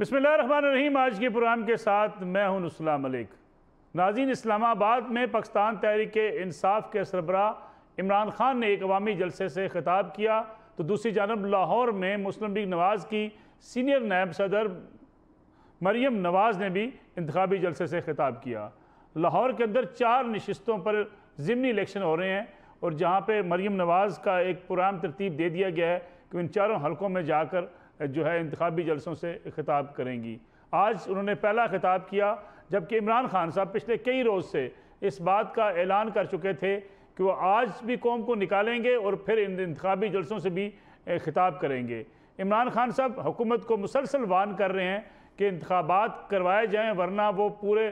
बिस्मिल्लाहिर्रहमानिर्रहीम। आज के प्रोग्राम के साथ मैं हूं नुस्ला मलिक। नाज़रीन, इस्लामाबाद में पाकिस्तान तहरीक इंसाफ के सरबरा इमरान खान ने एक अवामी जलसे से खिताब किया, तो दूसरी जानब लाहौर में मुस्लिम लीग नवाज़ की सीनियर नायब सदर मरियम नवाज़ ने भी इंतखाबी जलसे से खिताब किया। लाहौर के अंदर 4 नशिस्तों पर ज़िमनी इलेक्शन हो रहे हैं और जहाँ पर मरियम नवाज़ का एक प्रोग्राम तरतीब दे दिया गया है कि इन 4 हलकों में जाकर जो है इंतखाबी जलसों से खिताब करेंगी। आज उन्होंने पहला खिताब किया, जबकि इमरान खान साहब पिछले कई रोज़ से इस बात का ऐलान कर चुके थे कि वो आज भी कौम को निकालेंगे और फिर इन इंतखाबी जलसों से भी खिताब करेंगे। इमरान खान साहब हुकूमत को मुसलसल वार्न कर रहे हैं कि इंतखाबात करवाए जाएँ, वरना वो पूरे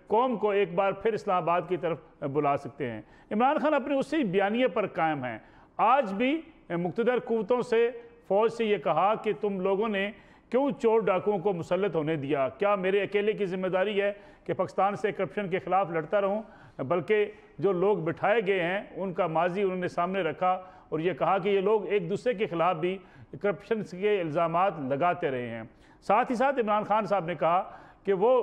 कौम को एक बार फिर इस्लामाबाद की तरफ बुला सकते हैं। इमरान खान अपने उसी बयानिए पर कायम हैं। आज भी मुक़्तदर क़ुव्वतों से, फ़ौज से ये कहा कि तुम लोगों ने क्यों चोर डाकुओं को मुसल्लत होने दिया? क्या मेरे अकेले की जिम्मेदारी है कि पाकिस्तान से करप्शन के ख़िलाफ़ लड़ता रहूं? बल्कि जो लोग बिठाए गए हैं उनका माजी उन्होंने सामने रखा और ये कहा कि ये लोग एक दूसरे के ख़िलाफ़ भी करप्शन के इल्ज़ामात लगाते रहे हैं। साथ ही साथ इमरान खान साहब ने कहा कि वो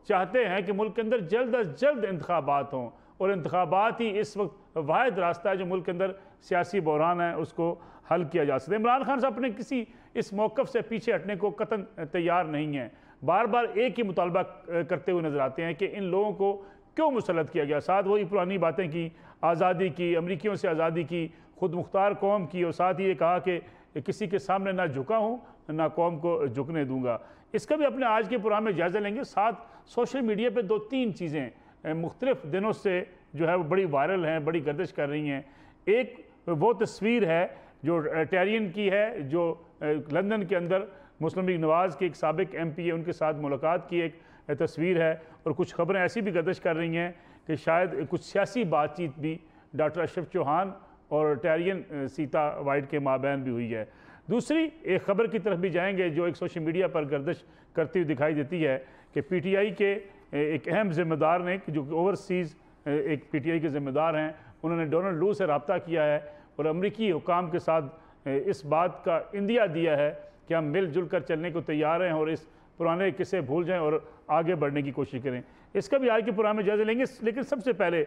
चाहते हैं कि मुल्क के अंदर जल्द अज जल्द इंतखाबात हों और इंतखाबात ही इस वक्त वाहिद रास्ता है जो मुल्क के अंदर सियासी बहरान है उसको हल किया जा सकता है। इमरान खान साहब अपने किसी इस मौक़िफ़ से पीछे हटने को कतन तैयार नहीं हैं। बार बार एक ही मुतालबा करते हुए नज़र आते हैं कि इन लोगों को क्यों मुसल्लत किया गया। साथ वही पुरानी बातें की, आज़ादी की, अमरीकियों से आज़ादी की, खुद मुख्तार कौम की, और साथ ही ये कहा कि किसी के सामने ना झुका हूँ ना कौम को झुकने दूंगा। इसका भी अपने आज के प्रोग्राम में जायज़ा लेंगे। साथ सोशल मीडिया पर 2-3 चीज़ें मुख्तलिफ़ दिनों से जो है वो बड़ी वायरल हैं, बड़ी गर्दिश कर रही हैं। एक वो तस्वीर है जो टेरियन की है, जो लंदन के अंदर मुस्लिम लीग नवाज़ के एक साबिक MP है, उनके साथ मुलाकात की एक तस्वीर है। और कुछ खबरें ऐसी भी गर्दिश कर रही हैं कि शायद कुछ सियासी बातचीत भी डॉक्टर अशरफ चौहान और टेरियन सीता वाइट के माबैन भी हुई है। दूसरी एक ख़बर की तरफ भी जाएंगे जो एक सोशल मीडिया पर गर्दिश करती हुई दिखाई देती है कि PTI के एक अहम ज़िम्मेदार ने, जो ओवरसीज़ एक PTI के ज़िम्मेदार हैं, उन्होंने डोनाल्ड लू से रब्ता किया है और अमरीकी हुकाम के साथ इस बात का इंदिया दिया है कि हम मिलजुल कर चलने को तैयार हैं और इस पुराने किस्से भूल जाएं और आगे बढ़ने की कोशिश करें। इसका भी आज के प्रोग्राम में जायज़ा लेंगे। लेकिन सबसे पहले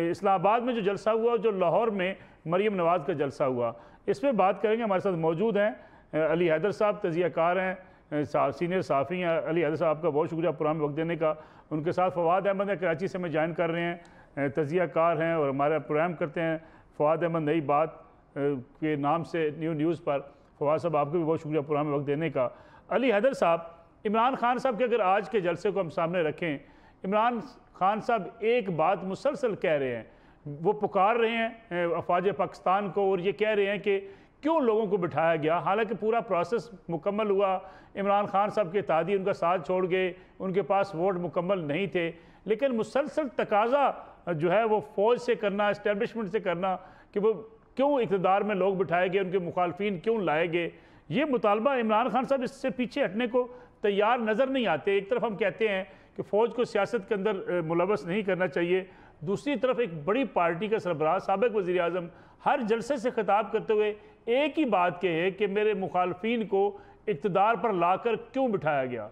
इस्लामाबाद में जो जलसा हुआ, जो लाहौर में मरियम नवाज़ का जलसा हुआ, इस पर बात करेंगे। हमारे साथ मौजूद हैं अली हैदर साहब, तजियाकार हैं, सीनियर सहाफ़ी हैं। अली हैदर साहब आपका बहुत शुक्रिया प्रोग्राम में वक्त देने का। उनके साथ फवाद अहमद हैं, कराची से हमें ज्वाइन कर रहे हैं, तजियाकार हैं और हमारा प्रोग्राम करते हैं। फवाद अहमद नई बात के नाम से न्यूज़ पर। फवाद साहब आपको भी बहुत शुक्रिया प्रोग्राम में वक्त देने का। अली हैदर साहब, इमरान खान साहब के अगर आज के जलसे को हम सामने रखें, इमरान खान साहब एक बात मुसलसल कह रहे हैं, वो पुकार रहे हैं अफवाज पाकिस्तान को और ये कह रहे हैं कि क्यों लोगों को बिठाया गया, हालांकि पूरा प्रोसेस मुकम्मल हुआ। इमरान खान साहब के इत्तेहादी उनका साथ छोड़ गए, उनके पास वोट मुकम्मल नहीं थे, लेकिन मुसलसल तकाजा जो है वो फ़ौज से करना, इस्टेब्लिशमेंट से करना कि वो क्यों इक़्तिदार में लोग बिठाए गए, उनके मुखालफिन क्यों लाए गए, ये मुतालबा इमरान खान साहब इससे पीछे हटने को तैयार नज़र नहीं आते। एक तरफ हम कहते हैं कि फ़ौज को सियासत के अंदर मुलवस नहीं करना चाहिए, दूसरी तरफ एक बड़ी पार्टी का सरबराह साबिक़ वज़ीर आज़म हर जलसे से खिताब करते हुए एक ही बात कहे कि मेरे मुखालफिन को इक़्तिदार पर लाकर क्यों बिठाया गया।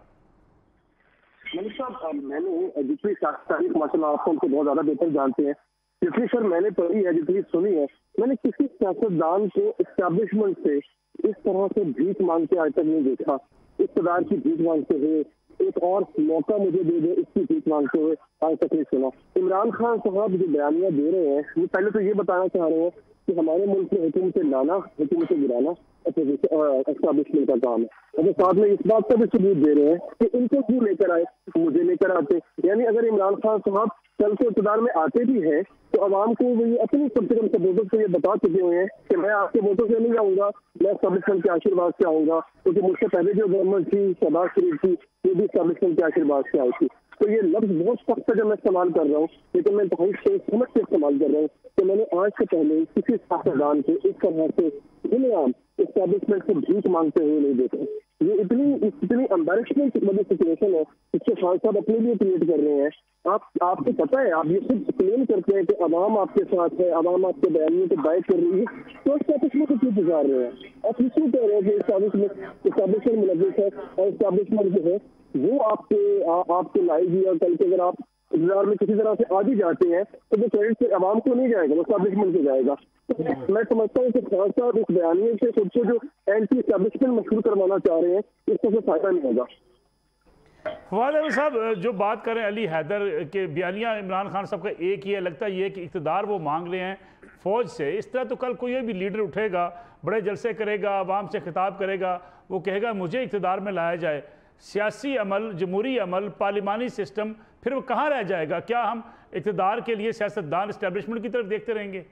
मलिक साहब, मैंने जितनी तारीख माशाल्लाह आप उनको बहुत ज़्यादा बेहतर जानते हैं, जितनी सर मैंने पढ़ी है, जितनी सुनी है, मैंने किसी सियासतदान को इस्टेब्लिशमेंट से इस तरह से भीख मांगते आज तक नहीं देखा। इक़्तिदार की भीख मांगते हुए, एक और मौका मुझे दे दे इसकी भीख मांगते हुए आज तक नहीं सुना। इमरान खान साहब जो बयानियां दे रहे हैं, वो पहले तो ये बताना चाह रहे हैं कि हमारे मुल्क में हुकूमत लाना, हुकूमत गिराना एस्टेब्लिशमेंट का काम है, और साथ में इस बात का भी सबूत दे रहे हैं कि इनको क्यों लेकर आए, मुझे लेकर आते। यानी अगर इमरान खान साहब कल के इक़्तिदार में आते भी हैं तो अवाम को वो अपनी कम से कम सपोर्टर्स को ये बता चुके हुए हैं कि मैं आपके वोटों से नहीं आऊँगा, मैं एस्टेब्लिशमेंट के आशीर्वाद से आऊँगा, क्योंकि मुझसे पहले जो गवर्नमेंट थी शहबाज शरीफ की, वो भी एस्टेब्लिशमेंट के आशीर्वाद से आई थी। तो ये लफ्ज़ बहुत सख्त है जब मैं इस्तेमाल कर रहा हूँ, लेकिन मैं बहुत सोच समझ के इस्तेमाल कर रहा हूँ कि मैंने आज से पहले किसी सियासतदान को इस तरह से खुलेआम एस्टेब्लिशमेंट से भीख मांगते हुए नहीं देखा। ये इतनी एम्बैरेसमेंट वाली सिचुएशन है, इसके खान साहब अपने लिए क्रिएट कर रहे हैं आपको पता है, आप ये खुद क्लेम करते हैं कि अवाम आपके साथ है, अवाम आपके बयानियों को बाइक कर रही है, तो एस्टैब्लिशमेंट को क्यों गुजार रहे हैं? आप इसलिए कह रहे हैं कि एस्टैब्लिशमेंट मुलविस है और एस्टैब्लिशमेंट जो है वो आपके लाएगी, और कल के अगर आप इंतजार में किसी तरह से आ भी जाते हैं तो वो क्रेडिट से अवाम को नहीं जाएगा, वो एस्टैब्लिशमेंट को जाएगा। तो मैं समझता हूँ कि खान साहब इस बयानिए से खुद को जो एंटी एस्टैब्लिशमेंट मशहूर करवाना चाह रहे हैं, इसको से फायदा नहीं होगा। फवाद अहमद साहब जो बात करें अली हैदर के बयानिया इमरान खान साहब का एक ही है, लगता है ये कि इक़्तिदार वो मांग रहे हैं फ़ौज से। इस तरह तो कल कोई भी लीडर उठेगा, बड़े जलसे करेगा, आवाम से खिताब करेगा, वो कहेगा मुझे इक़्तिदार में लाया जाए। सियासी अमल, जमहूरी अमल, पार्लिमानी सिस्टम, फिर वो कहाँ रह जाएगा? क्या हम इक़्तिदार के लिए सियासतदान इस्टेब्लिशमेंट की तरफ देखते रहेंगे?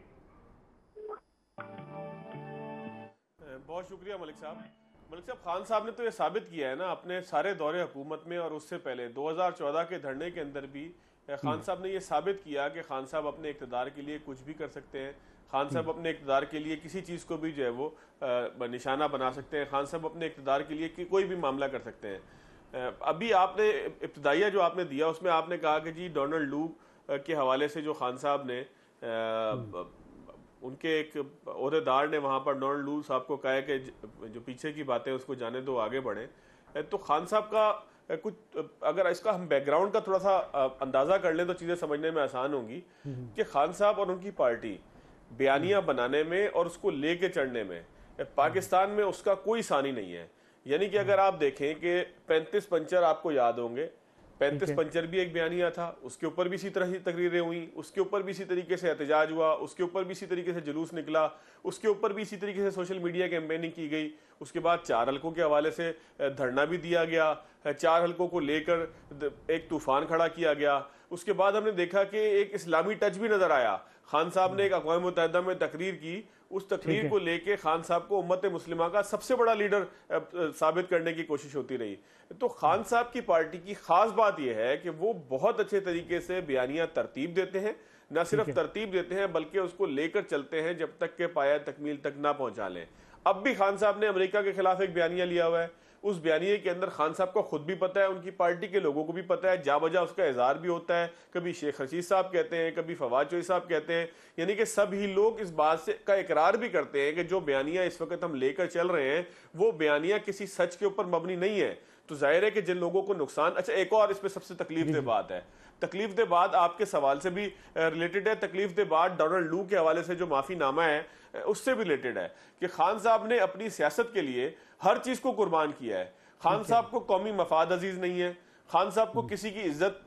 बहुत शुक्रिया मलिक साहब। मलिक साहब, खान साहब ने तो ये साबित किया है ना अपने सारे दौरे हुकूमत में, और उससे पहले 2014 के धरने के अंदर भी खान साहब ने ये साबित किया कि खान साहब अपने इक़्तिदार के लिए कुछ भी कर सकते हैं। खान साहब अपने इक़्तिदार के लिए किसी चीज़ को भी जो है वो निशाना बना सकते हैं। खान साहब अपने इक़्तिदार के लिए कोई भी मामला कर सकते हैं। अभी आपने इब्तिदाइया जो आपने दिया उसमें आपने कहा कि जी डोनाल्ड लू के हवाले से जो खान साहब ने उनके एक ओहदेदार ने वहाँ पर डोनाल्ड लू साहब को कहा है कि जो पीछे की बातें उसको जाने दो, आगे बढ़ें। तो खान साहब का कुछ, अगर इसका हम बैकग्राउंड का थोड़ा सा अंदाज़ा कर लें तो चीज़ें समझने में आसान होंगी कि खान साहब और उनकी पार्टी बयानियाँ बनाने में और उसको लेके चढ़ने में पाकिस्तान में उसका कोई सानी नहीं है। यानी कि अगर आप देखें कि 35 पंचर आपको याद होंगे, 35 पंचर भी एक बयानिया था, उसके ऊपर भी इसी तरह की तकरीरें हुई, उसके ऊपर भी इसी तरीके से एहतजाज हुआ, उसके ऊपर भी इसी तरीके से जुलूस निकला, उसके ऊपर भी इसी तरीके से सोशल मीडिया कैंपेनिंग की गई। उसके बाद 4 हलकों के हवाले से धरना भी दिया गया, 4 हलकों को लेकर एक तूफान खड़ा किया गया। उसके बाद हमने देखा कि एक इस्लामी टच भी नजर आया। खान साहब ने एक अक़वाम मुत्तहिदा में तकरीर की, उस तकरीर को लेके खान साहब को उम्मत मुस्लिमा का सबसे बड़ा लीडर साबित करने की कोशिश होती रही। तो खान साहब की पार्टी की खास बात यह है कि वो बहुत अच्छे तरीके से बयानियां तरतीब देते हैं, न सिर्फ तरतीब देते हैं बल्कि उसको लेकर चलते हैं जब तक के पाया तकमील तक ना पहुंचा लें। अब भी खान साहब ने अमेरिका के खिलाफ एक बयानिया लिया हुआ है, उस बयानिए के अंदर खान साहब को खुद भी पता है, उनकी पार्टी के लोगों को भी पता है, जा बजा उसका इजहार भी होता है। कभी शेख रशीद साहब कहते हैं, कभी फवाद चौधरी साहब कहते हैं, यानी कि सभी लोग इस बात से का इकरार भी करते हैं कि जो बयानिया इस वक्त हम लेकर चल रहे हैं वो बयानिया किसी सच के ऊपर मबनी नहीं है। तो जाहिर है कि जिन लोगों को नुकसान, अच्छा एक और इस पर सबसे तकलीफ दे बात है, तकलीफ दे बात आपके सवाल से भी रिलेटेड है, तकलीफ दे बात डोनाल्ड लू के हवाले से जो माफी नामा है उससे भी रिलेटेड है कि खान साहब ने अपनी सियासत के लिए हर चीज को कुर्बान किया है। खान साहब को कौमी मफाद अजीज नहीं है, खान साहब को किसी की इज्जत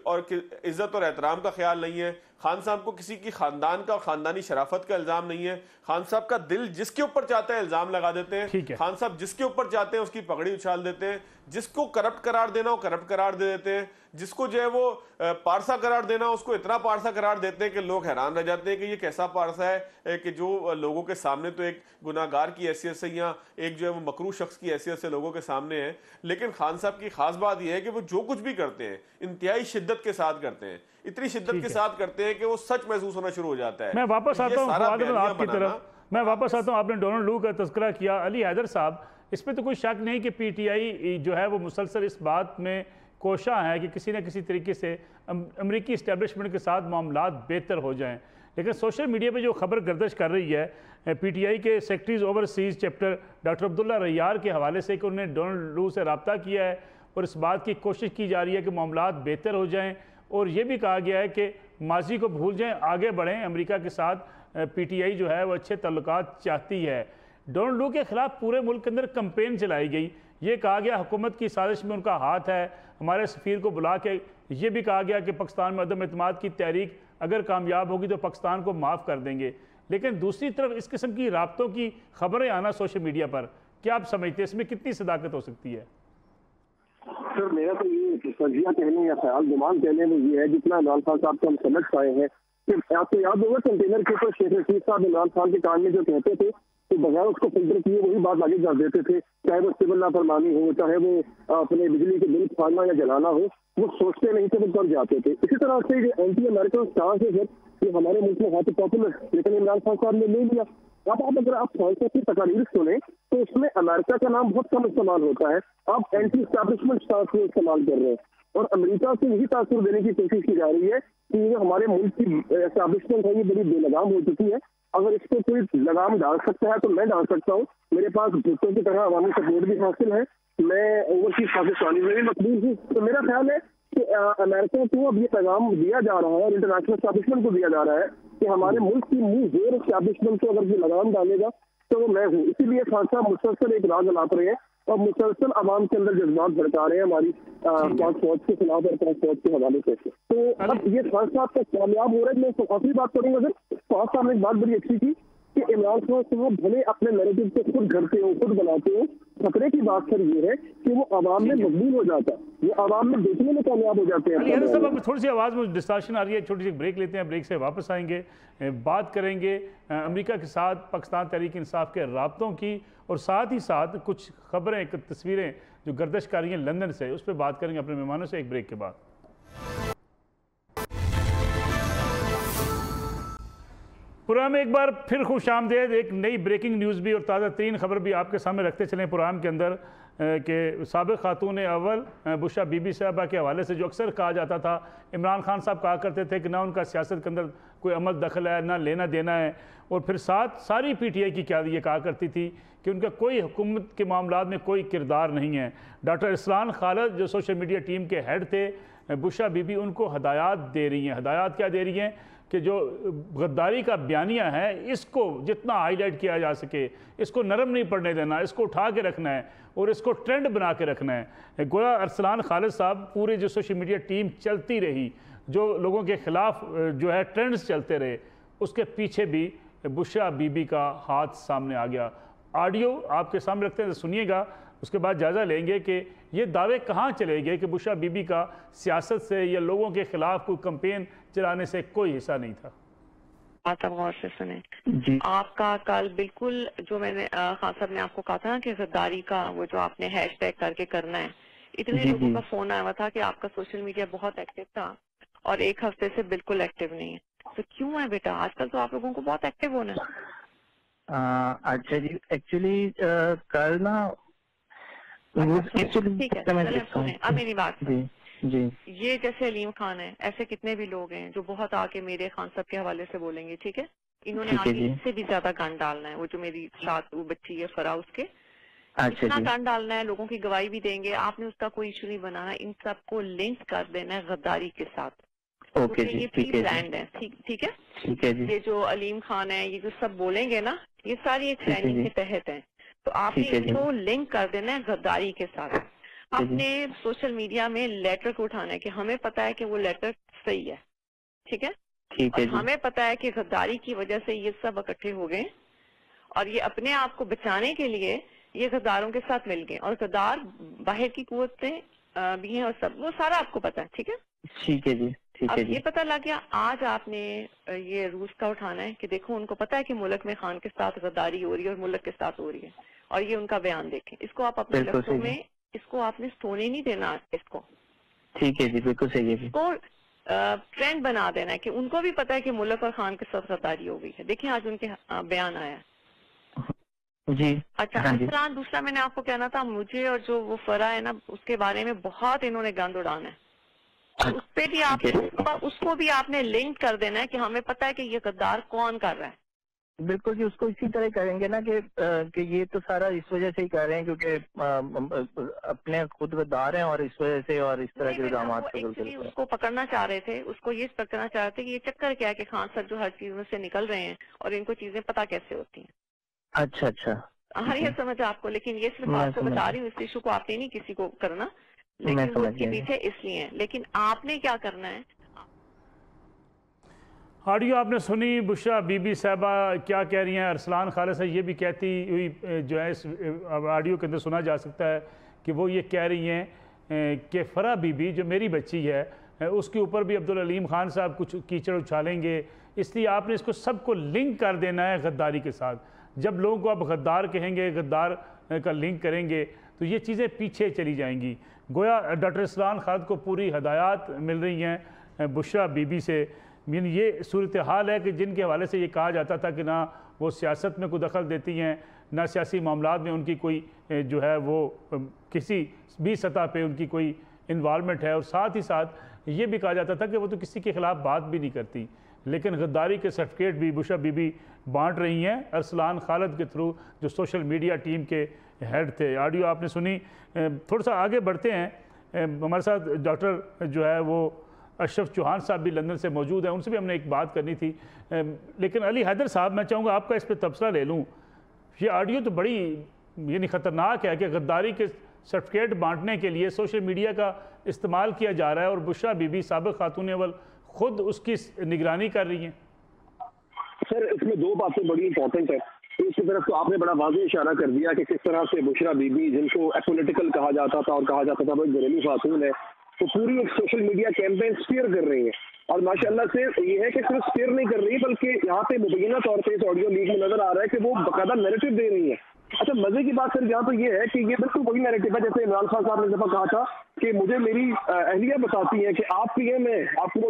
और एहतराम का ख्याल नहीं है, खान साहब को किसी की खानदान का खानदानी शराफत का इल्जाम नहीं है। खान साहब का दिल जिसके ऊपर चाहता है इल्जाम लगा देते हैं, खान साहब जिसके ऊपर चाहते हैं उसकी पगड़ी उछाल देते हैं, जिसको करप्ट करार देना हो करप्ट करार दे देते हैं, जिसको जो है वो पारसा करार देना उसको इतना पारसा करार देते हैं कि लोग हैरान रह जाते हैं कि ये कैसा पारसा है कि जो लोगों के सामने तो एक गुनाहगार की हैसियत से या एक जो है वो मकरू शख्स की हैसियत से लोगों के सामने है। लेकिन खान साहब की खास बात यह है कि वो जो कुछ भी करते हैं इंतहाई शिद्दत के साथ करते हैं, इतनी शिद्दत के साथ करते हैं कि वो सच महसूस होना शुरू हो जाता है। मैं वापस आता हूँ आपकी तरफ, मैं वापस आता हूँ। आपने डोनाल्ड लू का तज़किरा किया, अली हैदर साहब, इस पर तो कोई शक नहीं कि पीटीआई जो है वो मुसलसल इस बात में कोशा है कि किसी न किसी तरीके से अमरीकी इस्टेब्लिशमेंट के साथ मामलात बेहतर हो जाएं। लेकिन सोशल मीडिया पे जो खबर गर्दिश कर रही है पीटीआई के secretaries overseas chapter doctor Abdullah रैयार के हवाले से कि उन्होंने डोनाल्ड लू से रब्ता किया है और इस बात की कोशिश की जा रही है कि मामलात बेहतर हो जाएँ, और ये भी कहा गया है कि माजी को भूल जाएँ, आगे बढ़ें। अमरीका के साथ पीटीआई जो है वो अच्छे तल्लुकात चाहती है। डोनाल्ड लू के खिलाफ पूरे मुल्क के अंदर कैंपेन चलाई गई, ये कहा गया हुकूमत की साजिश में उनका हाथ है। हमारे सफ़ीर को बुला के ये भी कहा गया कि पाकिस्तान में अदम एतमाद की तहरीक अगर कामयाब होगी तो पाकिस्तान को माफ़ कर देंगे। लेकिन दूसरी तरफ इस किस्म की राब्तों की खबरें आना सोशल मीडिया पर, क्या आप समझते हैं इसमें कितनी सदाकत हो सकती है? सर मेरा तो ये फर्जिया कहने या ख्याल गुमान कहने में ये है, जितना इमरान खान साहब को हम समझ पाए हैं कि आपको याद होगा कंटेनर के ऊपर शेख रशीद साहब इमरान खान के कान में जो कहते थे तो बगैर उसको फिल्टर किए वही बात आगे कर देते थे, चाहे वो सिविल नाफरमानी हो, चाहे वो अपने बिजली के बिल फाड़ना या जलाना हो, वो सोचते नहीं थे, वो कर जाते थे। इसी तरह से ये एंटी अमेरिकन स्टांस है सर, ये हमारे मुल्क में बहुत पॉपुलर, लेकिन इमरान खान साहब ने ले लिया। अब आप अगर आप खान साहब की तकारीर सुने तो उसमें अमेरिका का नाम बहुत कम इस्तेमाल होता है, आप एंटी एस्टैब्लिशमेंट स्टांस में इस्तेमाल कर रहे हैं। और अमेरिका से यही तासुर देने की कोशिश की जा रही है कि ये हमारे मुल्क की एस्टैब्लिशमेंट है, ये बड़ी बेलगाम हो चुकी है। अगर इस पर कोई लगाम डाल सकता है तो मैं डाल सकता हूँ। मेरे पास भुट्टो की तरह अवामी सपोर्ट भी हासिल है, मैं ओवरसीज पाकिस्तानी में भी मकबूल हूँ। तो मेरा ख्याल है कि अमेरिका को अब ये पैगाम दिया जा रहा है और इंटरनेशनल एस्टैब्लिशमेंट को दिया जा रहा है कि हमारे मुल्क की मुंह जोर एस्टैब्लिशमेंट को अगर ये लगाम डालेगा तो वो मैं हूँ। इसीलिए खान साहब मुसलसल एक राज अलाप रहे हैं और मुसलसल आवाम के अंदर जज्बात भड़का रहे हैं हमारी पाक फौज के खिलाफ और पाक फौज के हवाले से। तो अब ये खान साहब का कामयाब हो रहा है। मैं आखिरी बात करूंगा सर, खान साहब ने एक बात बड़ी अच्छी की कि इमरान खान साहब भले अपने नैरेटिव को खुद घड़ते हो, खुद बनाते हो, खतरे की बात सर ये है कि वो आवाम में मकबूल हो जाता है, वो आवाम में देखने में कामयाब हो जाते हैं। सब अब थोड़ी सी आवाज़ में डिस्ट्रैक्शन आ रही है, छोटी सी ब्रेक लेते हैं, ब्रेक से वापस आएंगे, बात करेंगे अमेरिका के साथ पाकिस्तान तहरीक इंसाफ के राब्तों की और साथ ही साथ कुछ खबरें, तस्वीरें जो गर्दिश कर रही हैं लंदन से, उस पर बात करेंगे अपने मेहमानों से एक ब्रेक के बाद। प्रोग्राम में एक बार फिर खुश आमदेद। एक नई ब्रेकिंग न्यूज़ भी और ताज़ा तरीन खबर भी आपके सामने रखते चलें प्रोग्राम के अंदर कि साबिक़ खातून अव्वल बुशा बीबी साहबा के हवाले से जो अक्सर कहा जाता था, इमरान खान साहब कहा करते थे कि ना उनका सियासत के अंदर कोई अमल दखल है, ना लेना देना है, और फिर साथ सारी PTI की क्या ये कहा करती थी कि उनका कोई हुकूमत के मामलात में कोई किरदार नहीं है। डॉक्टर अरसलान खालिद जो सोशल मीडिया टीम के हेड थे, बुशा बीबी उनको हदायत दे रही हैं। हदायत क्या दे रही हैं कि जो गद्दारी का बयानिया है इसको जितना हाईलाइट किया जा सके, इसको नरम नहीं पड़ने देना, इसको उठा के रखना है और इसको ट्रेंड बना के रखना है। गोया अरसलान खालिद साहब पूरी जो सोशल मीडिया टीम चलती रही, जो लोगों के ख़िलाफ़ जो है ट्रेंड्स चलते रहे, उसके पीछे भी बुशा बीबी का हाथ सामने आ गया। ऑडियो आपके सामने रखते हैं, सुनिएगा, उसके बाद जायज़ा लेंगे कि ये दावे कहाँ चले गए कि बुशा बीबी का सियासत से या लोगों के खिलाफ कोई कैंपेन चलाने से कोई हिस्सा नहीं था। आप गौर से सुने, आपका कल बिल्कुल जो मैंने खान साहब ने आपको कहा था ना कि गद्दारी का वो जो आपने हैशटैग करके करना है, इतने लोगों का फोन आया हुआ था कि आपका सोशल मीडिया बहुत एक्टिव था और एक हफ्ते से बिल्कुल एक्टिव नहीं है। तो क्यों है बेटा, आजकल तो आप लोगों को बहुत एक्टिव होना है। अच्छा जी, एक्चुअली कल ना ठीक है, अब मेरी बात जी, ये जैसे अलीम खान है, ऐसे कितने भी लोग हैं जो बहुत आके मेरे खान साहब के हवाले से बोलेंगे, ठीक है, इन्होंने आगे इससे भी ज्यादा गंद डालना है। वो जो मेरी साथ वो बच्ची है फरा, उसके इतना गंद डालना है, लोगों की गवाही भी देंगे, आपने उसका कोई इशू नहीं बनाना, इन सबको लिंक कर देना है गद्दारी के साथ। ओके जी, ये प्री प्लान्ड है, ठीक है जी। ये जो अलीम खान है, ये जो सब बोलेंगे ना, ये सारी एक प्लानिंग के तहत है। तो आपने इसको लिंक कर देना है गद्दारी के साथ। आपने सोशल मीडिया में लेटर को उठाना है कि हमें पता है कि वो लेटर सही है, ठीक है, हमें पता है कि गद्दारी की वजह से ये सब इकट्ठे हो गए और ये अपने आप को बचाने के लिए ये गद्दारों के साथ मिल गए, और गद्दार बाहर की कुव्वतें भी हैं और सब, वो सारा आपको पता है, ठीक है जी, अब ये पता लग गया। आज आपने ये रूस का उठाना है कि देखो उनको पता है कि मुल्क में खान के साथ गद्दारी हो रही है और मुल्क के साथ हो रही है, और ये उनका बयान देखें। इसको आप अपने लफ्जों में, इसको आपने सोने नहीं देना, इसको ठीक है जी, बिल्कुल सही है। इसको ट्रेंड बना देना है कि उनको भी पता है कि मुल्क और खान के साथ गद्दारी हो गई है। देखिए आज उनके बयान आया जी। अच्छा, दूसरा मैंने आपको कहना था, मुझे और जो वो फरा है ना, उसके बारे में बहुत इन्होंने गंद उड़ाना है, उस पे भी आप उसको भी आपने लिंक कर देना है कि हमें पता है कि ये गद्दार कौन कर रहा है। बिल्कुल जी, उसको इसी तरह करेंगे ना कि ये तो सारा इस वजह से ही कर रहे हैं क्योंकि अपने खुद गद्दार हैं और इस वजह से और इस तरह के इल्जाम उसको पकड़ना चाह रहे थे, उसको ये पकड़ना चाह रहे थे कि ये चक्कर क्या है कि खान साहब जो हर चीज में से निकल रहे हैं और इनको चीजें पता कैसे होती हैं। अच्छा, हाँ ये समझ आपको, लेकिन ये सिर्फ आपको बता रही हूँ, इस इशू को आपने नहीं किसी को करना, लेकिन वो इसके पीछे इसलिए है। लेकिन आपने क्या करना है, ऑडियो आपने सुनी, बुशा बीबी साहबा क्या कह रही हैं, अरसलान खालिद साहब ये भी कहती हुई जो है इस ऑडियो के अंदर सुना जा सकता है कि वो ये कह रही हैं कि फरा बीबी जो मेरी बच्ची है उसके ऊपर भी अब्दुल अलीम खान साहब कुछ कीचड़ उछालेंगे, इसलिए आपने इसको सबको लिंक कर देना है गद्दारी के साथ। जब लोगों को आप गद्दार कहेंगे, गद्दार का लिंक करेंगे, तो ये चीज़ें पीछे चली जाएंगी। गोया डॉक्टर अरसलान खालिद को पूरी हदायत मिल रही हैं बुशरा बीबी से। मीन ये सूरत हाल है कि जिनके हवाले से ये कहा जाता था कि ना वो सियासत में कोई दखल देती हैं, ना सियासी मामलात में उनकी कोई जो है वो किसी भी सतह पे उनकी कोई इन्वॉल्वमेंट है, और साथ ही साथ ये भी कहा जाता था कि वो तो किसी के ख़िलाफ़ बात भी नहीं करती, लेकिन गद्दारी के सर्टिफिकेट भी बुशरा बीबी बांट रही हैं अरसलान खालिद के थ्रू, जो सोशल मीडिया टीम के हेड थे। ऑडियो आपने सुनी। थोड़ा सा आगे बढ़ते हैं, हमारे साथ डॉक्टर जो है वो अशरफ चौहान साहब भी लंदन से मौजूद हैं, उनसे भी हमने एक बात करनी थी। लेकिन अली हैदर साहब, मैं चाहूँगा आपका इस पर तबसरा ले लूँ। ये ऑडियो तो बड़ी यानी ख़तरनाक है कि गद्दारी के सर्टिफिकेट बांटने के लिए सोशल मीडिया का इस्तेमाल किया जा रहा है, और बुशरा बीबी साबिक़ खातून अव्वल खुद उसकी निगरानी कर रही हैं। सर, इसमें दो बातें बड़ी इंपॉर्टेंट है। एक की तरफ तो आपने बड़ा वाज़ेह इशारा कर दिया कि किस तरह से बुशरा बीबी, जिनको एपोलिटिकल कहा जाता था और कहा जाता था भाई घरेलू खातून है, तो पूरी एक सोशल मीडिया कैंपेन स्टीयर कर रही है। और माशाल्लाह से ये है कि सिर्फ स्टीयर नहीं कर रही, बल्कि यहाँ पे मुबैना तौर पे इस ऑडियो लीक में नजर आ रहा है कि वो बाकायदा नैरेटिव दे रही है। अच्छा, मजे की बात सर यहाँ पे ये है कि ये बिल्कुल वही नैरेटिव है जैसे इमरान खान साहब ने दफा कहा था कि मुझे मेरी अहलिया बताती है कि आप पीएम है, आपको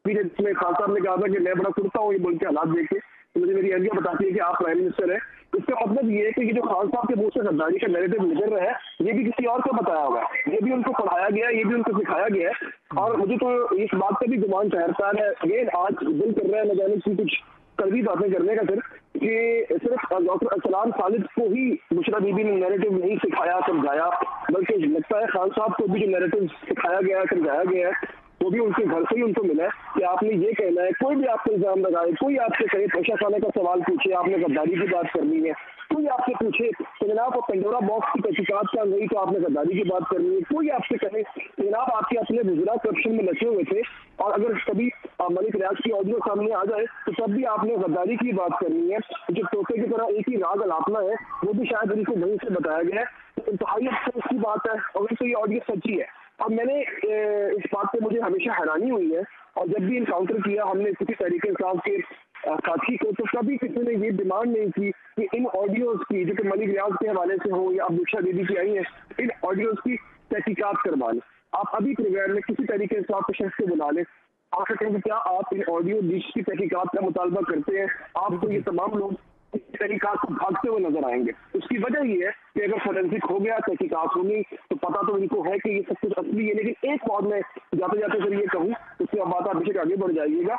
जिसमें खान साहब ने कहा था कि मैं बड़ा कुर्ता हूँ ये मुल्क के हालात देख के, तो मुझे मेरी अहलिया बताती है कि आप प्राइम मिनिस्टर है। इसका मतलब ये है कि ये जो खान साहब के मुंह से गद्दारी का नैरेटिव निकल रहा है, ये भी किसी और को बताया होगा, ये भी उनको पढ़ाया गया है, ये भी उनको सिखाया गया है। और मुझे तो इस बात का भी गुमान ठहरता है, अगेन आज दिल कर रहा है न जाने की कुछ कड़वी बातें करने का सर, कि सिर्फ डॉक्टर अरसलान खालिद को ही बुशरा बीबी ने नैरेटिव नहीं सिखाया समझाया, बल्कि लगता है खान साहब को भी जो नैरेटिव सिखाया गया है समझाया गया है वो भी उनके घर से ही उनको मिला है कि आपने ये कहना है। कोई भी आपको इल्जाम लगाए, कोई आपसे कहे पेशा खाने का सवाल पूछे, आपने गद्दारी की बात करनी है, कोई आपसे पूछे कि जनाब वो पेंडोरा बॉक्स की तहकीकात कर रही तो आपने गद्दारी की बात करनी है, कोई आपसे कहे जनाब आपके अपने गुजरात करप्शन में लगे हुए थे और अगर कभी मलिक रियाज की ऑडियो सामने आ जाए तो तब भी आपने गद्दारी की बात करनी है। जो तोते की तरह एक ही राग अलापना है वो भी शायद उनको वहीं से बताया गया है। तो इंतहाई अफसोस की बात है, और तो ये ऑडियो सच्ची है। अब मैंने इस बात पे मुझे हमेशा हैरानी हुई है, और जब भी इनकाउंटर किया हमने किसी तरीके इंसाफ के साथी को, तो कभी किसी ने ये डिमांड नहीं की कि इन ऑडियोज की जो कि मलिक रियाज के हवाले से हो या बुशरा बीबी की आई है, इन ऑडियोज की तहकीकात करवा लें। आप अभी प्रोग्राम में किसी तरीके इंसाफ के शख्स को बुला लें, आप कहते हैं क्या आप इन ऑडियो लीक्स की तहकीकात का मुतालबा करते हैं, आपको ये तमाम लोग तहकीकात को भागते हुए नजर आएंगे। उसकी वजह ये है कि अगर फोरेंसिक हो गया, तहकीकात होगी, तो पता तो इनको है कि ये सब कुछ असली है। लेकिन एक बात मैं जाते जाते फिर ये कहूँ, उसके बाद आप बेशक आगे बढ़ जाइएगा,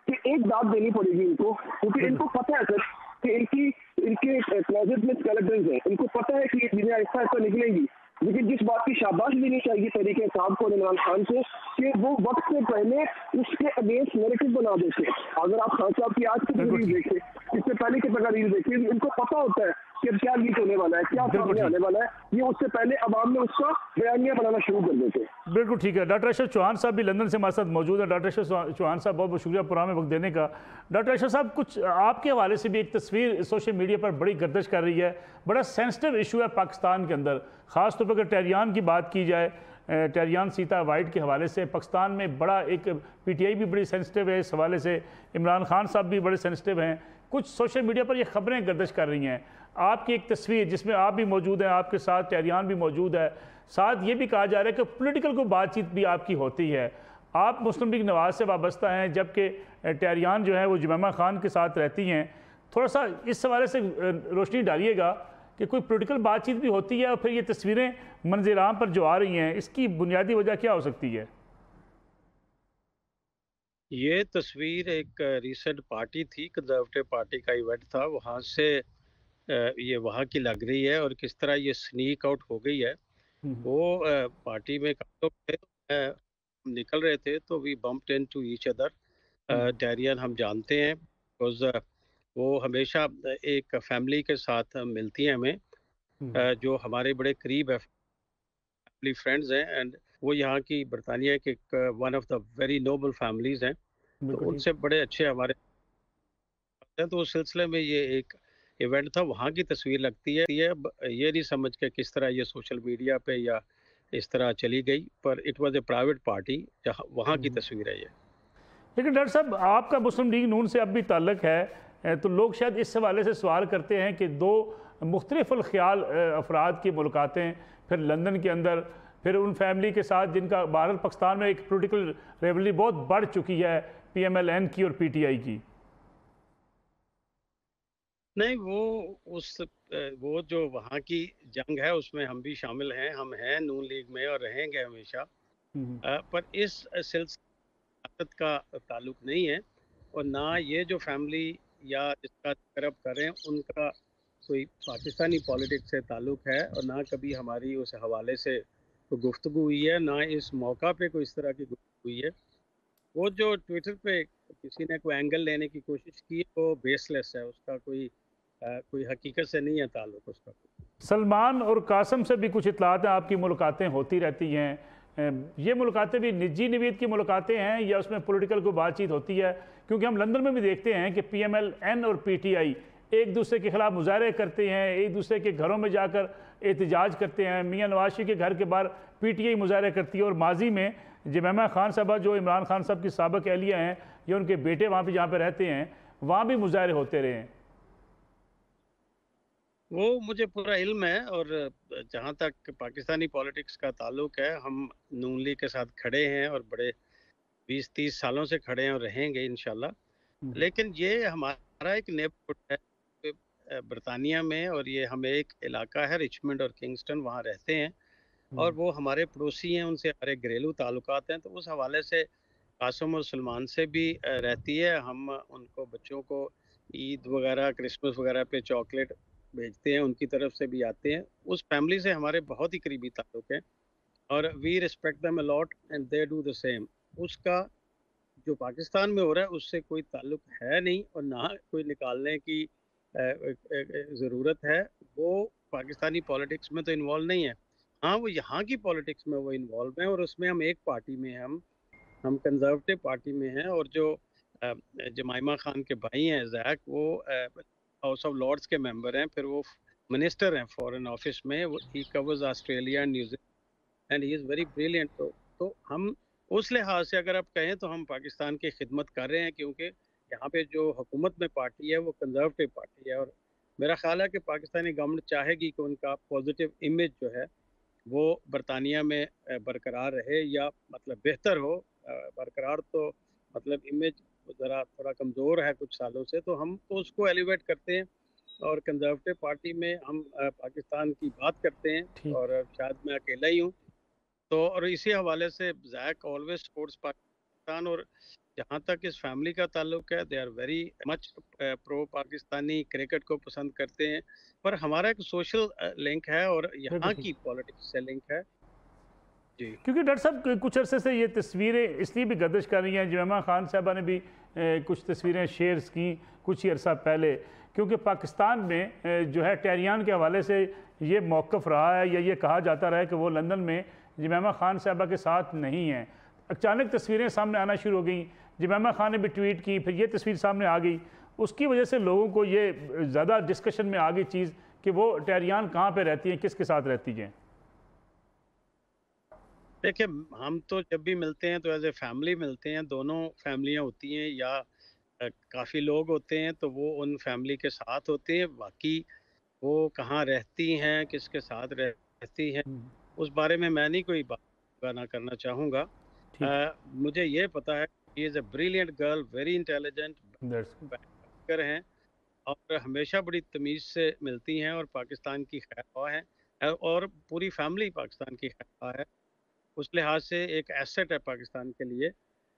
कि एक दाद देनी पड़ेगी इनको, क्योंकि इनको पता है सर कि इनके क्लोजेट में स्केलेटन्स हैं, इनको पता है कि ये चीजें ऐसा ऐसा निकलेंगी। लेकिन जिस बात की शाबाश देनी चाहिए तरीके साहब को, इमरान खान को, कि वो वक्त से पहले उसके अगेंस्ट नैरेटिव बना देते हैं। अगर आप खान साहब की आज की तकरीर देखें, इससे पहले की तकरीर देखें, इनको पता होता है कि अब क्या लीक होने वाला है, क्या सामने आने वाला है, ये उससे पहले अवाम में उसका बयानिया बनाना शुरू कर देते हैं। बिल्कुल ठीक है। डॉक्टर अशरफ चौहान साहब भी लंदन से हमारे साथ मौजूद है। डॉक्टर अशरफ चौहान साहब, बहुत बहुत शुक्रिया प्रोग्राम में वक्त देने का। डॉक्टर अशरफ साहब, कुछ आपके हवाले से भी एक तस्वीर सोशल मीडिया पर बड़ी गर्दिश कर रही है, बड़ा सेंसिटिव इशू है पाकिस्तान के अंदर, ख़ास तौर पर अगर टेरियान की बात की जाए, टेरियान सीता वाइट के हवाले से पाकिस्तान में बड़ा एक पीटीआई भी बड़ी सेंसिटिव है इस हवाले से, इमरान खान साहब भी बड़े सेंसिटिव हैं। कुछ सोशल मीडिया पर ये खबरें गर्दिश कर रही हैं, आपकी एक तस्वीर जिसमें आप भी मौजूद हैं, आपके साथ टेरियान भी मौजूद है, साथ ये भी कहा जा रहा है कि पॉलिटिकल को बातचीत भी आपकी होती है, आप मुस्लिम लीग नवाज से वाबस्ता हैं, जबकि टेरियान जो है वो जुमैमा खान के साथ रहती हैं। थोड़ा सा इस हवाले से रोशनी डालिएगा कि कोई पॉलिटिकल बातचीत भी होती है, और फिर ये तस्वीरें मंजराम पर जो आ रही हैं, इसकी बुनियादी वजह क्या हो सकती है? ये तस्वीर एक रिसेंट पार्टी थी, कंजर्वेटिव पार्टी का इवेंट था, वहाँ से ये वहाँ की लग रही है, और किस तरह ये स्नीक आउट हो गई है। वो पार्टी में लोग थे, निकल रहे थे, तो we bumped into each other. टेरियन हम जानते हैं, बिकॉज वो हमेशा एक फैमिली के साथ मिलती हैं हमें, जो हमारे बड़े करीब है, फैमिली फ्रेंड्स हैं, एंड वो यहाँ की बरतानिया के one of the very noble families हैं, तो उनसे बड़े अच्छे हमारे हैं। तो उस सिलसिले में ये एक इवेंट था, वहाँ की तस्वीर लगती है। ये नहीं समझ के किस तरह ये सोशल मीडिया पे या इस तरह चली गई, पर it was a private party, जहाँ वहाँ की तस्वीर है ये। लेकिन डॉक्टर साहब, आपका मुस्लिम लीग नून से अब भी ताल्लुक है, तो लोग शायद इस हवाले से सवाल करते हैं कि दो मुख्तलिफ ख्याल अफराद की मुलाकातें, फिर लंदन के अंदर, फिर उन फैमिली के साथ जिनका भारत पाकिस्तान में एक पोलिटिकल रेवली बहुत बढ़ चुकी है, PMLN की और PTI की। नहीं, वो जो वहाँ की जंग है उसमें हम भी शामिल हैं, हम हैं नून लीग में और रहेंगे हमेशा। पर इस सिलसिले का ताल्लुक नहीं है, और ना ये जो फैमिली या जिसका तरफ कर रहे हैं उनका कोई पाकिस्तानी पॉलिटिक्स से ताल्लुक है, और ना कभी हमारी उस हवाले से कोई गुफ्तगू हुई है, ना इस मौका पे कोई इस तरह की गुफ्तगू हुई है। वो जो ट्विटर पे किसी ने कोई एंगल लेने की कोशिश की वो बेसलेस है, उसका कोई हकीकत से नहीं है ताल्लुक उसका। सलमान और कासम से भी कुछ इतलात हैं, आपकी मुलाकातें होती रहती हैं, ये मुलाकातें भी निजी नवीद की मुलाकातें हैं या उसमें पॉलिटिकल कोई बातचीत होती है? क्योंकि हम लंदन में भी देखते हैं कि PMLN और PTI एक दूसरे के खिलाफ मुजाहरे करते हैं, एक दूसरे के घरों में जाकर एहतजाज करते हैं। मियाँ नवाज शरीफ के घर के बाहर PTI मुजाहरे करती है, और माजी में जमैमा खान साहबा जो इमरान खान साहब की साबिक एहलिया हैं या उनके बेटे वहाँ पर जहाँ पर रहते हैं वहाँ भी मुजाहरे होते रहे हैं। वो मुझे पूरा इल्म है, और जहाँ तक पाकिस्तानी पॉलिटिक्स का ताल्लुक है, हम नून लीग के साथ खड़े हैं और बड़े 20-30 सालों से खड़े हैं और रहेंगे इंशाल्लाह। लेकिन ये हमारा एक नेबरहुड है बरतानिया में, और ये हमें एक इलाका है रिचमंड और किंगस्टन, वहाँ रहते हैं, और वो हमारे पड़ोसी हैं, उनसे हमारे घरेलू ताल्लुकात हैं। तो उस हवाले से कासम और सलमान से भी रहती है। हम उनको बच्चों को ईद वगैरह क्रिसमस वगैरह पे चॉकलेट भेजते हैं, उनकी तरफ से भी आते हैं। उस फैमिली से हमारे बहुत ही करीबी ताल्लुक हैं, और we respect them a lot and they do the same. उसका जो पाकिस्तान में हो रहा है उससे कोई ताल्लुक है नहीं, और ना कोई निकालने की ज़रूरत है। वो पाकिस्तानी पॉलिटिक्स में तो इन्वॉल्व नहीं है। हाँ, वो यहाँ की पॉलिटिक्स में वो इन्वॉल्व हैं, और उसमें हम एक पार्टी में हैं, हम कंजर्वेटिव पार्टी में हैं। और जो जमाइमा खान के भाई हैं जैक, वो हाउस ऑफ लॉर्ड्स के मेंबर हैं, फिर वो मिनिस्टर हैं फॉरेन ऑफिस में। ही covers Australia and New Zealand and he is very brilliant. तो हम उस लिहाज से अगर आप कहें तो हम पाकिस्तान की खिदमत कर रहे हैं, क्योंकि यहाँ पे जो हुकूमत में पार्टी है वो कंजर्वेटिव पार्टी है, और मेरा ख्याल है कि पाकिस्तानी गवर्नमेंट चाहेगी कि उनका पॉजिटिव इमेज जो है वो बरतानिया में बरकरार रहे, या मतलब बेहतर हो। बरकरार तो मतलब इमेज ज़रा थोड़ा कमज़ोर है कुछ सालों से, तो हम तो उसको एलिवेट करते हैं, और कंजर्वेटिव पार्टी में हम पाकिस्तान की बात करते हैं, और शायद मैं अकेला ही हूँ। तो और इसी हवाले से जैक ऑलवेज सपोर्ट्स पाकिस्तान, और जहाँ तक इस फैमिली का ताल्लुक है, they are very much pro Pakistani, cricket को पसंद करते हैं। पर हमारा एक सोशल लिंक है और यहाँ की पॉलिटिक्स से लिंक है जी। क्योंकि डॉक्टर साहब कुछ अरसे से ये तस्वीरें इसलिए भी गर्दिश कर रही हैं, जमैमा खान साहबा ने भी कुछ तस्वीरें शेयर की कुछ ही अरसा पहले, क्योंकि पाकिस्तान में जो है टेहरियान के हवाले से ये मौक़िफ़ रहा है, या ये कहा जाता रहा है कि वो लंदन में जमैमा खान साहबा के साथ नहीं हैं। अचानक तस्वीरें सामने आना शुरू हो गई, जमैमा खान ने भी ट्वीट की, फिर ये तस्वीर सामने आ गई। उसकी वजह से लोगों को ये ज़्यादा डिस्कशन में आ गई चीज़ कि वो टेहरियान कहाँ पे रहती हैं, किसके साथ रहती हैं। देखिए, हम तो जब भी मिलते हैं तो एज ए फैमिली मिलते हैं, दोनों फैमिलियाँ होती हैं या काफ़ी लोग होते हैं, तो वो उन फैमिली के साथ होते हैं। बाकी वो कहाँ रहती हैं, किसके साथ रहती हैं, उस बारे में मैं नहीं कोई बात ना करना चाहूँगा। मुझे ये पता है he is a brilliant girl, very intelligent banker हैं, और हमेशा बड़ी तमीज़ से मिलती हैं, और पाकिस्तान की खैरख्वाह हैं, और पूरी फैमिली पाकिस्तान की खैरख्वाह है। उस लिहाज से एक एसेट है पाकिस्तान के लिए।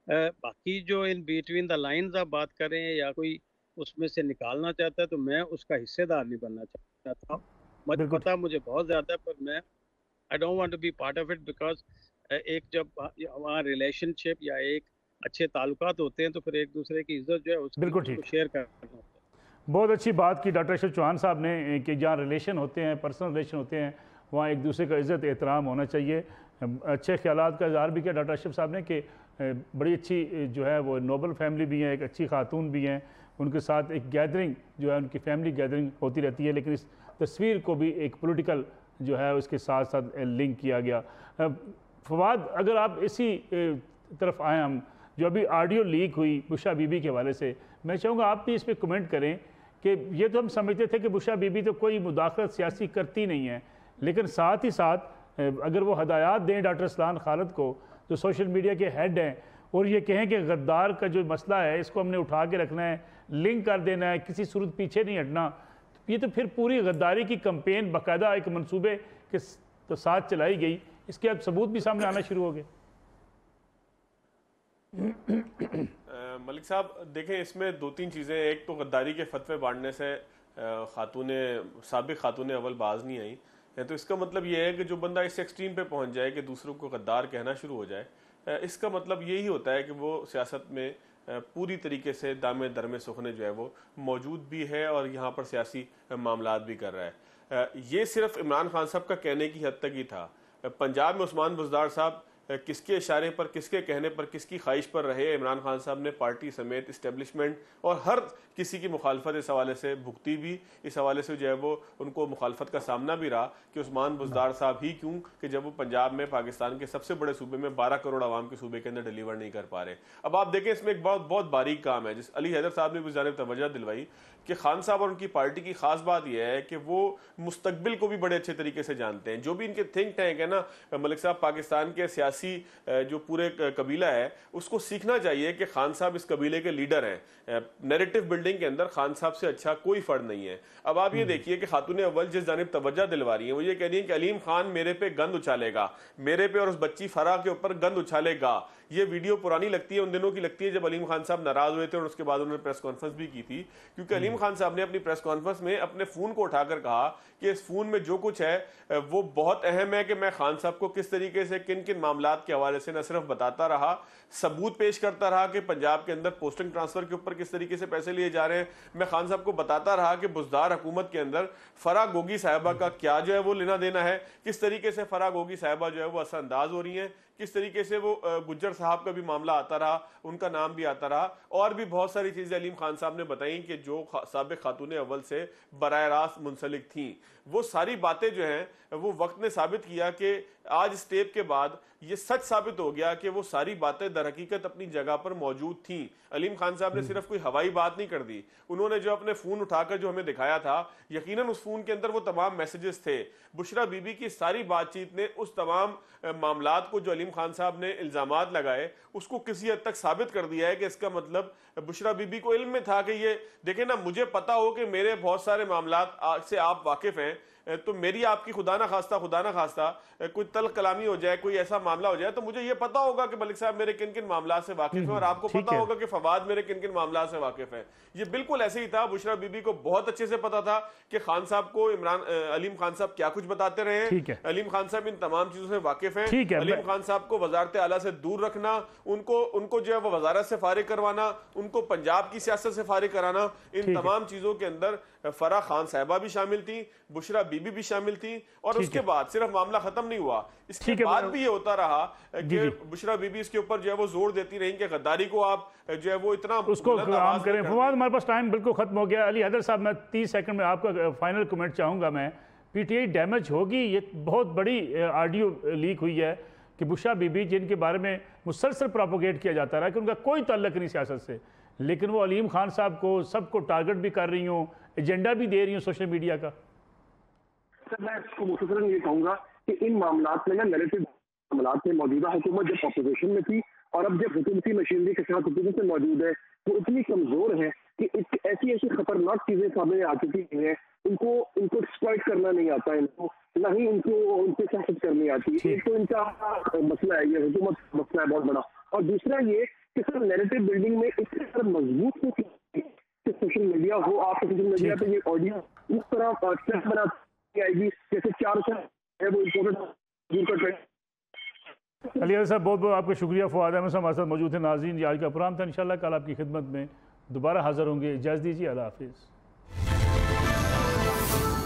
बाकी जो इन बिटवीन द लाइंस आप बात करें या कोई उसमें से निकालना चाहता है, तो मैं उसका हिस्सेदार नहीं बनना चाहता। मुझे पता मुझे बहुत ज़्यादा, पर मैं I don't want to be part of it, because एक जब वहाँ रिलेशनशिप या एक अच्छे ताल्लुकात होते हैं तो फिर एक दूसरे की इज्जत जो है उसको शेयर करना होता है। बहुत अच्छी बात की डॉक्टर अशरफ चौहान साहब ने कि जहाँ रिलेशन होते हैं, पर्सनल रिलेशन होते हैं, वहाँ एक दूसरे का इज़्ज़त एहतराम होना चाहिए। अच्छे ख्यालात का इज़हार भी किया डॉक्टर अशरफ साहब ने कि बड़ी अच्छी जो है वो नोबल फैमिली भी है, एक अच्छी खातून भी हैं, उनके साथ एक गैदरिंग जो है उनकी फैमिली गैदरिंग होती रहती है, लेकिन इस तस्वीर को भी एक पॉलिटिकल जो है उसके साथ साथ लिंक किया गया। फवाद, अगर आप इसी तरफ आए, हम जो अभी ऑडियो लीक हुई बुशा बीबी के हवाले से, मैं चाहूँगा आप भी इस पर कमेंट करें कि ये तो हम समझते थे कि बुशा बीबी तो कोई मुदाखलत सियासी करती नहीं है, लेकिन साथ ही साथ अगर वो हदायत दें डॉक्टर असलान खालिद को जो सोशल मीडिया के हेड हैं, और ये कहें कि गद्दार का जो मसला है इसको हमने उठा के रखना है, लिंक कर देना है, किसी सूरत पीछे नहीं हटना, ये तो फिर पूरी गद्दारी की कंपेन बाकायदा एक मंसूबे के तो साथ चलाई गई। इसके अब सबूत भी सामने आना शुरू हो गए। मलिक साहब देखें, इसमें दो तीन चीज़ें, एक तो गद्दारी के फतवे बांटने से साबिक खातून अव्वल बाज नहीं आई, तो इसका मतलब ये है कि जो बंदा इस एक्सट्रीम पे पहुंच जाए कि दूसरों को गद्दार कहना शुरू हो जाए, इसका मतलब यही होता है कि वो सियासत में पूरी तरीके से दामे दरमे सुखने जो है वो मौजूद भी है और यहाँ पर सियासी मामलात भी कर रहा है। ये सिर्फ इमरान खान साहब का कहने की हद तक ही था। पंजाब में उस्मान बुज़दार साहब किसके इशारे पर, किसके कहने पर, किसकी ख्वाहिश पर रहे, इमरान खान साहब ने पार्टी समेत इस्टेब्लिशमेंट और हर किसी की मुखालफत इस हवाले से भुगती भी, इस हवाले से जो है वो उनको मुखालफत का सामना भी रहा कि उस्मान बुज़दार साहब ही क्यों कि जब वो पंजाब में पाकिस्तान के सबसे बड़े सूबे में 12 करोड़ आवाम के सूबे के अंदर डिलीवर नहीं कर पा रहे। अब आप देखें, इसमें एक बहुत बारीक काम है जिस अली हैदर साहब ने भी जानिब तवज्जो दिलवाई कि खान साहब और उनकी पार्टी की खास बात यह है कि वो मुस्तकबिल को भी बड़े अच्छे तरीके से जानते हैं। जो भी इनके थिंक टैंक है ना मलिक साहब, पाकिस्तान के सियासी जो पूरे कबीला है उसको सीखना चाहिए कि खान साहब इस कबीले के लीडर हैं। नैरेटिव बिल्डिंग के अंदर खान साहब से अच्छा कोई फर्द नहीं है। अब आप ये देखिए कि खातून अव्वल जिस जानिब तवज्जो दिलवा रही है वो ये कह रही है कि अलीम खान मेरे पे गंद उछालेगा, मेरे पे और उस बच्ची फराह के ऊपर गंद उछालेगा। ये वीडियो पुरानी लगती है, उन दिनों की लगती है जब अलीम खान साहब नाराज हुए थे और उसके बाद उन्होंने प्रेस कॉन्फ्रेंस भी की थी, क्योंकि अलीम खान साहब ने अपनी प्रेस कॉन्फ्रेंस में अपने फोन को उठाकर कहा कि इस फोन में जो कुछ है वो बहुत अहम है कि मैं खान साहब को किस तरीके से किन किन मामलात के हवाले से न सिर्फ बताता रहा, सबूत पेश करता रहा कि पंजाब के अंदर पोस्टिंग ट्रांसफर के ऊपर किस तरीके से पैसे लिए जा रहे हैं। मैं खान साहब को बताता रहा कि बुज़दार हुकूमत के अंदर फराह गोगी साहिबा का क्या जो है वो लेना देना है, किस तरीके से फराह गोगी साहिबा जो है वो असरअंदाज हो रही हैं, किस तरीके से वो गुज्जर साहब का भी मामला आता रहा, उनका नाम भी आता रहा, और भी बहुत सारी चीजें अलीम खान साहब ने बताई कि जो साबिक खातून अव्वल से बराह रास्त मुंसलिक थी। वो सारी बातें जो हैं वो वक्त ने साबित किया कि आज इस टेप के बाद ये सच साबित हो गया कि वो सारी बातें दर हकीकत अपनी जगह पर मौजूद थीं। अलीम खान साहब ने सिर्फ कोई हवाई बात नहीं कर दी, उन्होंने जो अपने फोन उठाकर जो हमें दिखाया था, यकीनन उस फोन के अंदर वो तमाम मैसेजेस थे। बुशरा बीबी की सारी बातचीत ने उस तमाम मामलात को जो अलीम खान साहब ने इल्जामात लगाए उसको किसी हद तक साबित कर दिया है कि इसका मतलब बुशरा बीबी को इल्म में था कि ये देखें ना, मुझे पता हो कि मेरे बहुत सारे मामलात से आप वाकिफ हैं, तो मेरी आपकी खुदा ना खास्ता कोई तल कलामी हो जाए, कोई ऐसा मामला हो जाए, तो मुझे ये पता होगा कि मलिक साहब मेरे किन किन मामला से वाकिफ है और आपको पता होगा कि फवाद मेरे किन किन मामला से वाकिफ है। ये बिल्कुल ऐसे ही था। बुशरा बीबी को बहुत अच्छे से पता था कि खान साहब को अलीम खान साहब क्या कुछ बताते रहे हैं। अलीम खान साहब इन तमाम चीजों से वाकिफ हैं। अलीम खान साहब को वजारत आला से दूर रखना, उनको जो है वो वजारत से फारिग करवाना, उनको पंजाब की सियासत से फारिग कराना, इन तमाम चीजों के अंदर फराह खान साहिबा भी शामिल थी, बुशरा बीबी भी शामिल थी। और उसके बाद सिर्फ मामला खत्म नहीं हुआ, इसके बाद भी ये होता रहा कि बुशरा बीबी इसके ऊपर जो है वो जोर देती रही कि गद्दारी को आप जो है वो इतना उसको काम करें। फवाद, हमारे पास टाइम बिल्कुल खत्म हो गया। अली हैदर साहब, मैं 30 सेकंड में आपका फाइनल कमेंट चाहूंगा। मैं पीटीआई डैमेज होगी, ये बहुत बड़ी ऑडियो लीक हुई है कि बुशरा बीबी जिनके बारे में मुसलसल प्रोपोगेट किया जाता रहा कि उनका कोई ताल्लुक नहीं सियासत से, लेकिन वो अलीम खान साहब को सबको टारगेट भी कर रही हूँ, एजेंडा भी दे रही हूँ सोशल मीडिया का। सर मैं इसको मुख्तसरन ये कहूंगा कि इन मामलात में ना नैरेटिव मामलात में मौजूदा हुकूमत जब अपोजिशन में थी और अब जब हुकूमती मशीनरी के साथ हुकूमत में मौजूद है वो इतनी कमजोर है कि ऐसी ऐसी खतरनाक चीजें सामने आ चुकी हैं, इनको एक्सप्लॉइट करना नहीं आता, इनको ना ही उनसे सियासत करनी आती है। एक तो इनका मसला है, ये हुकूमत मसला है बहुत बड़ा, और दूसरा ये कि सर नैरेटिव बिल्डिंग में इतनी तरह मजबूत हो कि सोशल मीडिया हो, आप सोशल मीडिया पे ये ऑडियो इस तरह ट्रेंड बना आएगी जैसे 4 है वो इम्पोर्टेंट। अली साहब बहुत बहुत आपका शुक्रिया। फवाद अहमद साहब हमारे साथ मौजूद थे। नाज़रीन, ये आज का प्रोग्राम था। इंशाल्लाह कल आपकी खिदमत में दोबारा हाजिर होंगे। इजाज़त दीजिए, अल्लाह हाफिज़।